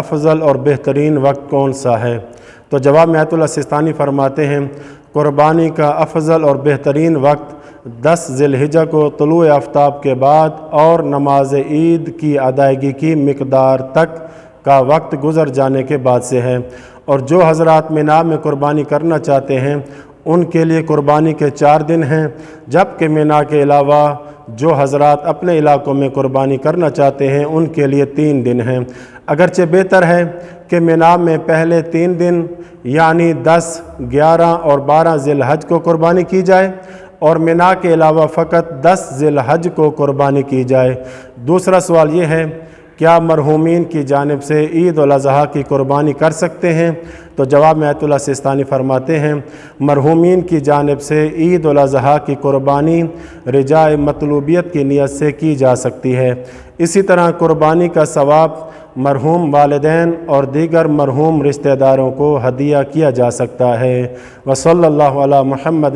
افضل اور بہترین وقت کون سا ہے؟ تو جواب میں آیت اللہ سستانی فرماتے ہیں قربانی کا افضل اور بہترین وقت 10 ذی الحجہ کو طلوع آفتاب کے بعد اور نماز عید کی ادائیگی کی مقدار تک کا وقت گزر جانے کے بعد سے ہے، اور جو حضرات مینا میں قربانی کرنا چاہتے ہیں ان کے لیے قربانی کے 4 دن ہیں، جبکہ مینا کے علاوہ جو حضرات اپنے علاقوں میں قربانی کرنا چاہتے ہیں ان کے لیے 3 دن ہیں۔ اگرچہ بہتر ہے کہ مینا میں پہلے 3 دن یعنی 10، 11 اور 12 ذی الحج کو قربانی کی جائے اور مینا کے علاوہ فقط 10 ذی الحج کو قربانی کی جائے۔ دوسرا سوال یہ ہے کیا مرحومین کی جانب سے عید الاضحیٰ کی قربانی کر سکتے ہیں؟ تو جواب میں آیت اللہ سستانی فرماتے ہیں مرحومین کی جانب سے عید الاضحیٰ کی قربانی رجاء مطلوبیت کی نیت سے کی جا سکتی ہے۔ اسی طرح قربانی کا ثواب مرحوم والدین اور دیگر مرحوم رشتہ داروں کو ہدیہ کیا جا سکتا ہے۔ وصلی اللہ علی محمد